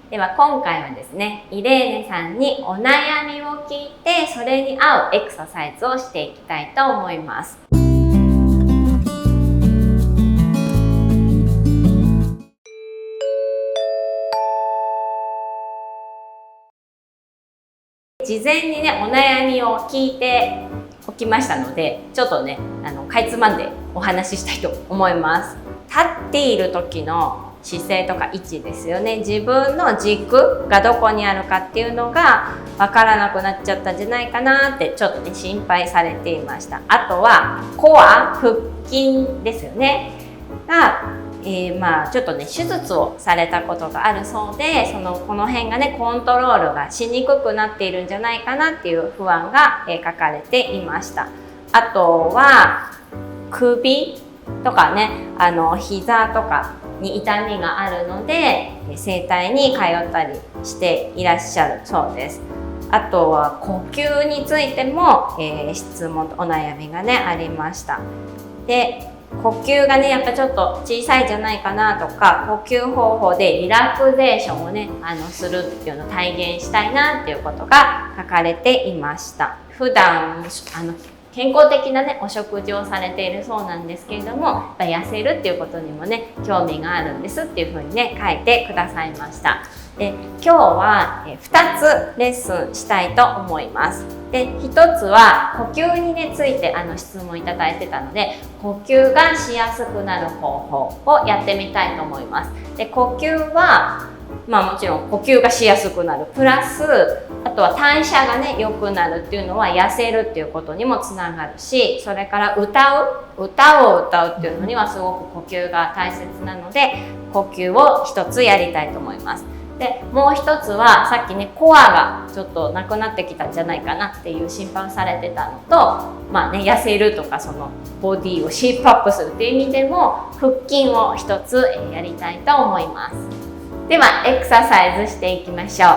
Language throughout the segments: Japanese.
では今回はですね、イレーネさんにお悩みを聞いて、それに合うエクササイズをしていきたいと思います。事前にね、お悩みを聞いておきましたので、ちょっとね、かいつまんでお話ししたいと思います。立っている時の姿勢とか位置ですよね。自分の軸がどこにあるかっていうのがわからなくなっちゃったんじゃないかなってちょっとね、心配されていました。あとはコア、腹筋ですよねがちょっとね、手術をされたことがあるそうで、この辺がね、コントロールがしにくくなっているんじゃないかなっていう不安が、書かれていました。あとは首とかね、膝とかに痛みがあるので整体に通ったりしていらっしゃるそうです。あとは呼吸についても、質問お悩みがねありました。で、呼吸がねやっぱちょっと小さいんじゃないかなとか、呼吸方法でリラクゼーションをねするっていうのを体現したいなっていうことが書かれていました。普段健康的なねお食事をされているそうなんですけれども、やっぱ痩せるっていうことにもね興味があるんですっていうふうにね書いてくださいました。で、今日は2つレッスンしたいと思います。で、1つは呼吸に、ね、ついて質問いただいてたので、呼吸がしやすくなる方法をやってみたいと思います。で、呼吸はもちろん呼吸がしやすくなるプラス、あとは代謝がね良くなるっていうのは痩せるっていうことにもつながるし、それから歌を歌うっていうのにはすごく呼吸が大切なので、呼吸を1つやりたいと思います。で、もう一つはさっきねコアがちょっとなくなってきたんじゃないかなっていう心配をされてたのと、痩せるとかボディをシェイプアップするっていう意味でも腹筋を一つやりたいと思います。ではエクササイズしていきましょう。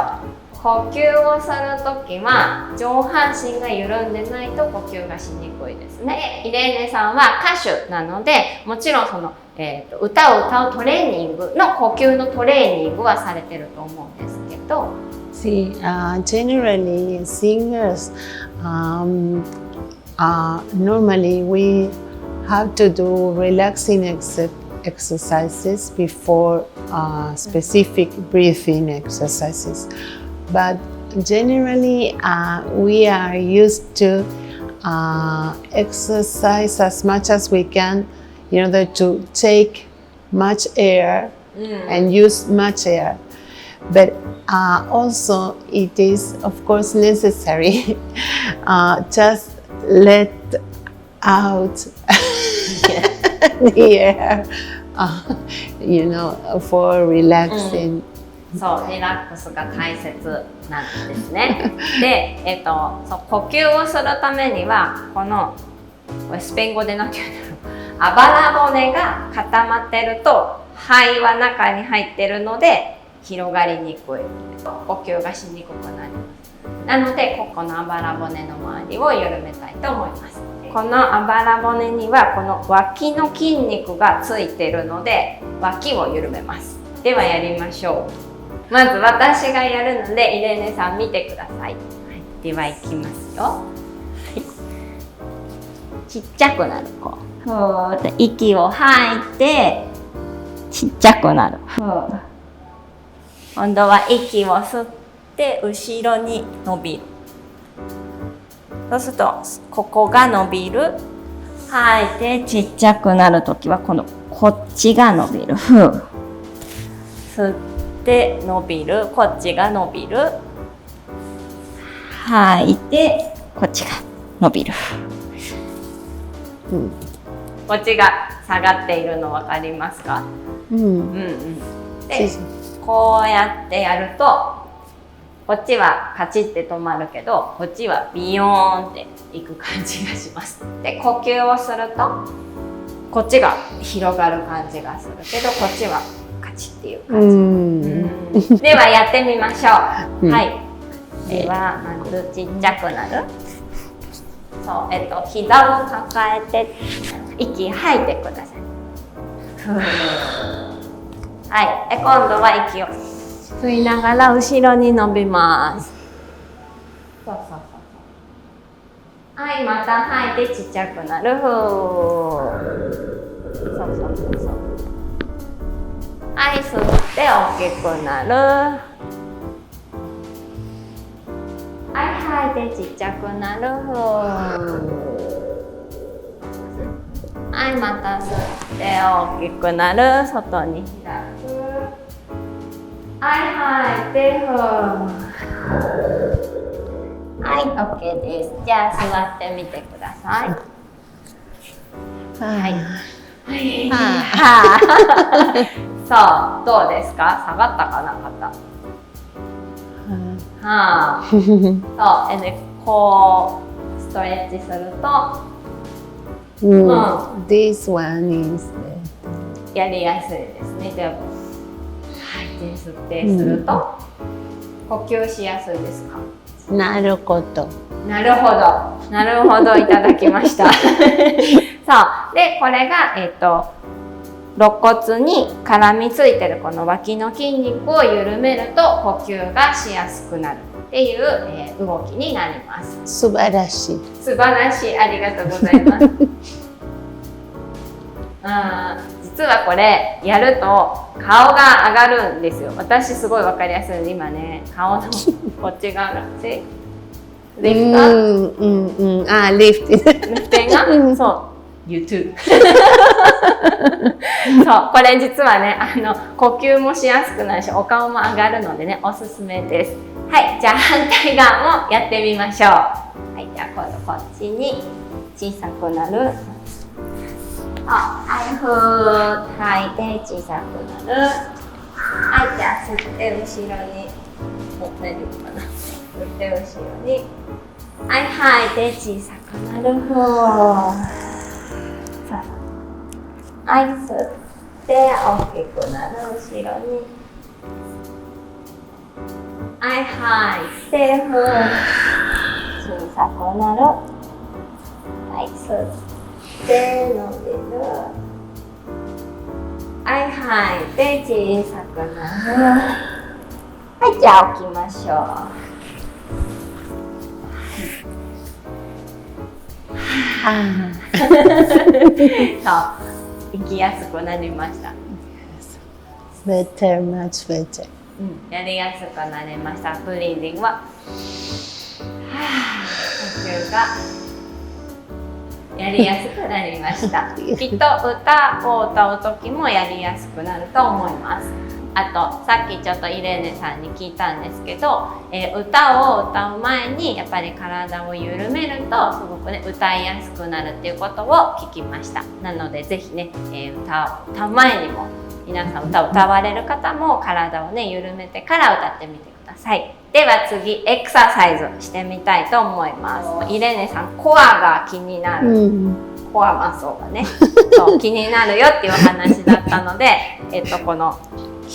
呼吸をするときは上半身が緩んでないと呼吸がしにくいですね。イレーネさんは歌手なので、もちろん歌を歌うトレーニングの呼吸のトレーニングはされてると思うんですけど。See, generally singers, normally we have to do relaxing exercises before specific breathing exercises. But generally, we are used to exercise as much as we can in order to take much air and use much air. But also it is of course necessary just let out the air, for relaxing. そう、リラックスが大切なんですね。で、呼吸をするためにはこれスペイン語でなんて言うんだろう、あばら骨が固まってると肺は中に入ってるので広がりにくい、呼吸がしにくくなります。なのでここのあばら骨の周りを緩めたいと思います。このあばら骨にはこの脇の筋肉がついてるので脇を緩めます。ではやりましょう。まず私がやるのでイレーネさん見てください。はい、ではいきますよ。はい、ちっちゃくなる。こうふーって息を吐いてちっちゃくなる。ふー。今度は息を吸って後ろに伸びる。そうするとここが伸びる。吐いてちっちゃくなるときはこっちが伸びる。ふー。吸って伸びる。こっちが伸びる。吐いてこっちが伸びる。こっちが下がっているの分かりますか？で、こうやってやるとこっちはカチッて止まるけど、こっちはビヨーンっていく感じがします。で、呼吸をするとこっちが広がる感じがするけど、こっちはカチッっていう感じ。ではやってみましょう。はい。ではまずちっちゃくなる。そう、膝を抱えて息吐いてください。はい。今度は息を吸いながら後ろに伸びます。そうそうそう。はい、また吐いてちっちゃくなる。ふー。そうそうそうそう。はい、吸って大きくなる。はい、吐いてちっちゃくなる。ふー。はい、また吸って大きくなる。外に開く。はい、吐いて、ふー。はい、OK です。じゃあ座ってみてください。はい。さあ、どうですか？下がったかな、肩。そう、で、こうストレッチすると、This one is やりやすいですね。で、吐いて吸ってすると、呼吸しやすいですか？なるほど。なるほど。なるほど、いただきました。そう。で、これが、肋骨に絡みついてるこの脇の筋肉を緩めると呼吸がしやすくなるっていう、動きになります。素晴らしい。素晴らしい。ありがとうございます。実はこれやると顔が上がるんですよ。私すごいわかりやすいので、今ね、顔のこっち側がリフト、リフティング、そう、You too そう、これ実はね、呼吸もしやすくなるし、お顔も上がるのでね、おすすめです。はい、じゃあ反対側もやってみましょう。はい、じゃあ今度こっちに小さくなる。はい、ふーっと吐いて小さくなる。はい、じゃあ吸って後ろに、大丈夫かな。吸って後ろに。はい、吐いて小さくなる。ふー。はい、吸って大きくなる。後ろに。はい、吐いて、ふー。小さくなる。はい、吸って。伸びる。はい、吐いて小さくなる。はい、じゃあ起きましょう。そう、生きやすくなりました。Better, much better. やりやすくなりました。ブリーディングは呼吸がやりやすくなりました。きっと歌を歌う時もやりやすくなると思います。あとさっきちょっとイレーネさんに聞いたんですけど、歌を歌う前にやっぱり体を緩めるとすごくね歌いやすくなるっていうことを聞きました。なのでぜひね、歌を歌う前にも皆さん歌を歌われる方も体をね緩めてから歌ってみてください。では次エクササイズしてみたいと思います。イレーネさんコアが気になる、コアマッソがねそう気になるよっていうお話だったのでこの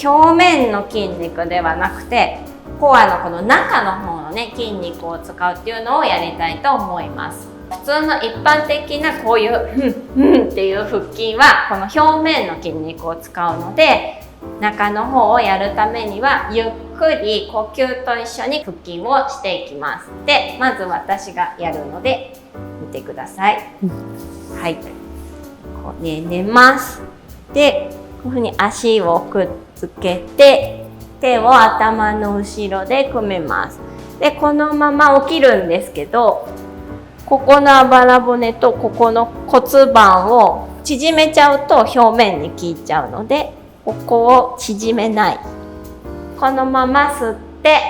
表面の筋肉ではなくてコアのこの中の方のね筋肉を使うっていうのをやりたいと思います。普通の一般的なこういうっていう腹筋はこの表面の筋肉を使うので、中の方をやるためにはゆっくり呼吸と一緒に腹筋をしていきます。でまず私がやるので見てください。はい、こうね寝ます。でこういうふうに足をくっつけて手を頭の後ろで組めます。でこのまま起きるんですけど、ここのあばら骨とここの骨盤を縮めちゃうと表面に効いちゃうので、ここを縮めない。このまま吸って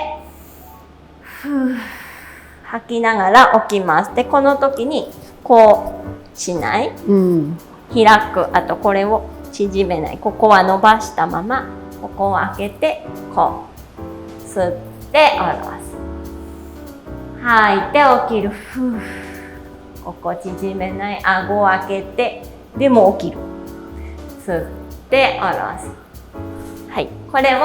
吐きながら起きます。でこの時にこうしない、開く、あとこれを縮めない、ここは伸ばしたままここを開けてこう吸って下ろす、吐いて起きる、ここ縮めない、顎を開けてでも起きる、吸って下ろす。はい、これを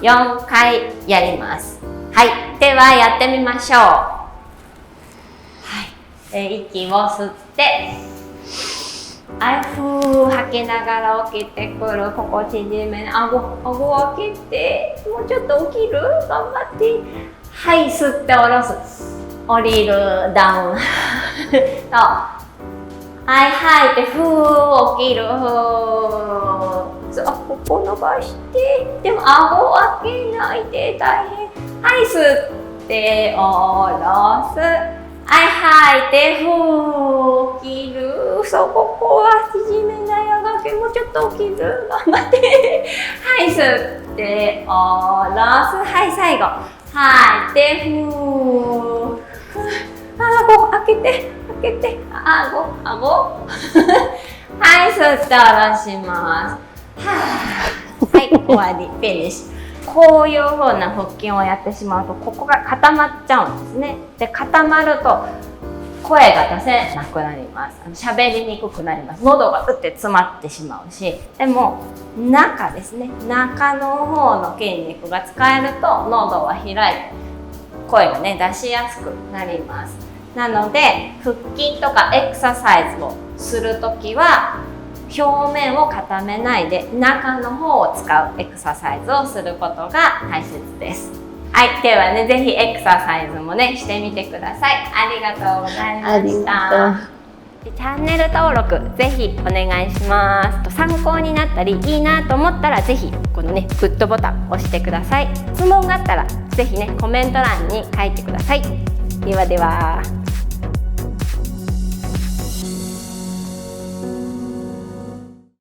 4回やります。はい、ではやってみましょう。はい、息を吸ってはい、ふー吐きながら起きてくる。ここ縮め、顎開けて、もうちょっと起きる？頑張って。はい、吸って下ろす。降りる、ダウン。そう。はい、吐いて、ふー起きる。ふー。ここ伸ばして、でも顎開けないで大変。はい、吸って下ろす。はい、吐いて、ふー起きる。そう、ここは縮めない。顎開け、もうちょっと起きる。頑張って。はい、吸って下ろす。はい、最後。吐いて、ふー。顎開けて、顎。はい、吸って下ろします。はい、終わり、フィニッシュ。こういう風な腹筋をやってしまうと、ここが固まっちゃうんですね。で、固まると声が出せなくなります。喋りにくくなります。喉がうって詰まってしまうし、でも中ですね、中の方の筋肉が使えると喉は開いて声がね出しやすくなります。なので腹筋とかエクササイズをするときは表面を固めないで中の方を使うエクササイズをすることが大切です。はい、ではね、ぜひエクササイズもねしてみてください。ありがとうございました。チャンネル登録ぜひお願いします。参考になったりいいなと思ったらぜひこのねグッドボタン押してください。質問があったらぜひねコメント欄に書いてください。ではでは。